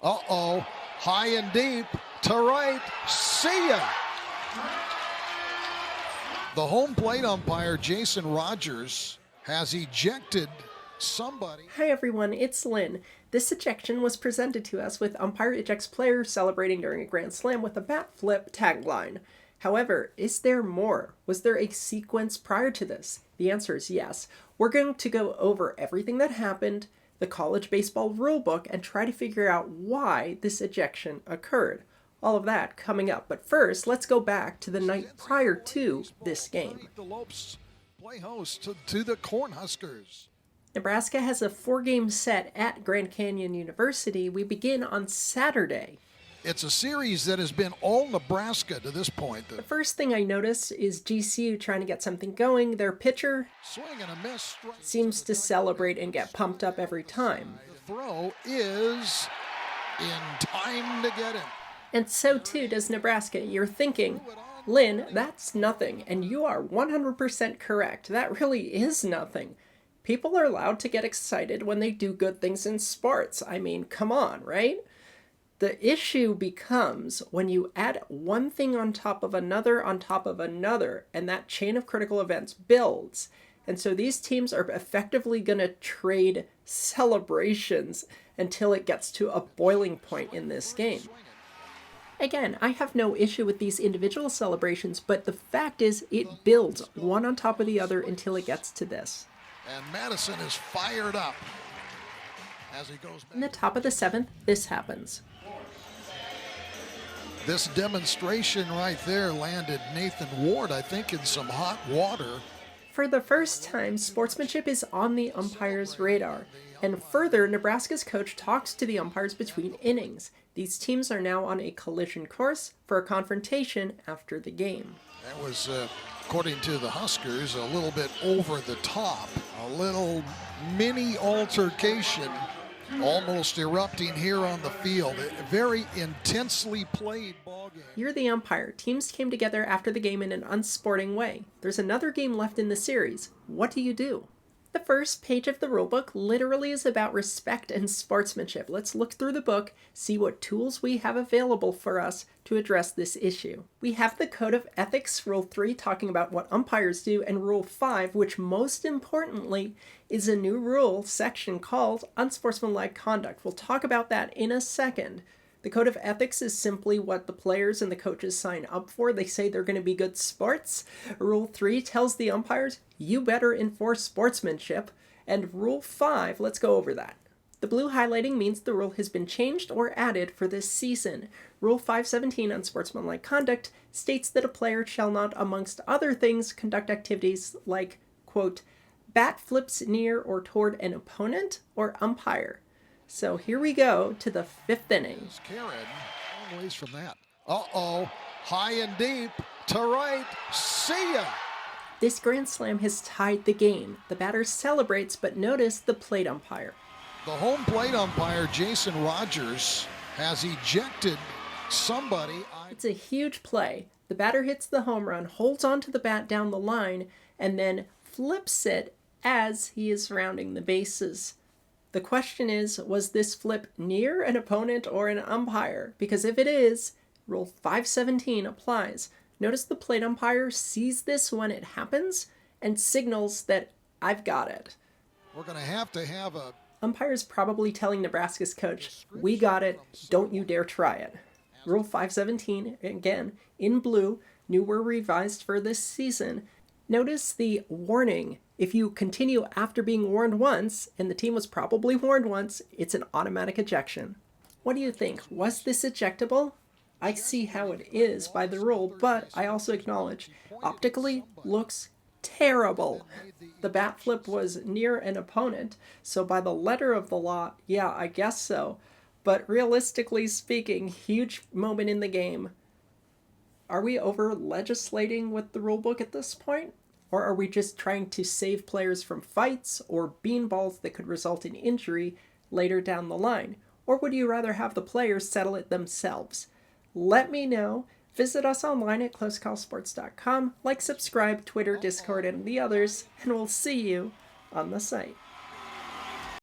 Uh-oh, high and deep to right. See ya. The home plate umpire, Jason Rogers, has ejected somebody. Hi everyone, it's Lynn. This ejection was presented to us with umpire ejects player celebrating during a grand slam with a bat flip tagline. However, is there more? Was there a sequence prior to this? The answer is yes. We're going to go over everything that happened, the college baseball rulebook, and try to figure out why this ejection occurred. All of that coming up. But first, let's go back to the night prior to this game. The Lopes play host to the Cornhuskers. Nebraska has a 4-game set at Grand Canyon University. We begin on Saturday. It's a series that has been all Nebraska to this point. The first thing I notice is GCU trying to get something going. Their pitcher swing and a miss, seems to celebrate and get pumped up every time. The throw is in time to get him. And so too does Nebraska. You're thinking, Lynn, that's nothing. And you are 100% correct. That really is nothing. People are allowed to get excited when they do good things in sports. I mean, come on, right? The issue becomes when you add one thing on top of another, and that chain of critical events builds. And so these teams are effectively going to trade celebrations until it gets to a boiling point in this game. Again, I have no issue with these individual celebrations, but the fact is it builds one on top of the other until it gets to this. And Madison is fired up as he goes back. In the top of the 7th, this happens. This demonstration right there landed Nathan Ward, I think, in some hot water. For the first time, sportsmanship is on the umpire's radar. And further, Nebraska's coach talks to the umpires between innings. These teams are now on a collision course for a confrontation after the game. That was, according to the Huskers, a little bit over the top. A little mini altercation almost erupting here on the field. A very intensely played ball game. You're the umpire. Teams came together after the game in an unsporting way. There's another game left in the series. What do you do? The first page of the rulebook literally is about respect and sportsmanship. Let's look through the book, see what tools we have available for us to address this issue. We have the Code of Ethics, Rule 3, talking about what umpires do, and Rule 5, which most importantly is a new rule section called unsportsmanlike conduct. We'll talk about that in a second. The Code of Ethics is simply what the players and the coaches sign up for. They say they're going to be good sports. Rule 3 tells the umpires, you better enforce sportsmanship. And Rule 5, let's go over that. The blue highlighting means the rule has been changed or added for this season. Rule 517 on sportsmanlike conduct states that a player shall not, amongst other things, conduct activities like, quote, bat flips near or toward an opponent or umpire. So here we go to the 5th inning. Karen, long ways from that. Uh-oh, high and deep to right. See ya. This grand slam has tied the game. The batter celebrates, but notice the plate umpire. The home plate umpire, Jason Rogers, has ejected somebody. It's a huge play. The batter hits the home run, holds onto the bat down the line, and then flips it as he is rounding the bases. The question is, was this flip near an opponent or an umpire? Because if it is, Rule 517 applies. Notice the plate umpire sees this when it happens and signals that I've got it. We're going to have a... Umpire's probably telling Nebraska's coach, we got it, don't you dare try it. Rule 517, again, in blue, new were revised for this season. Notice the warning. If you continue after being warned once, and the team was probably warned once, it's an automatic ejection. What do you think? Was this ejectable? I see how it is by the rule, but I also acknowledge, optically looks terrible. The bat flip was near an opponent, so by the letter of the law, yeah, I guess so. But realistically speaking, huge moment in the game. Are we over legislating with the rulebook at this point? Or are we just trying to save players from fights or beanballs that could result in injury later down the line? Or would you rather have the players settle it themselves? Let me know. Visit us online at closecallsports.com. Like, subscribe, Twitter, Discord, and the others, and we'll see you on the site.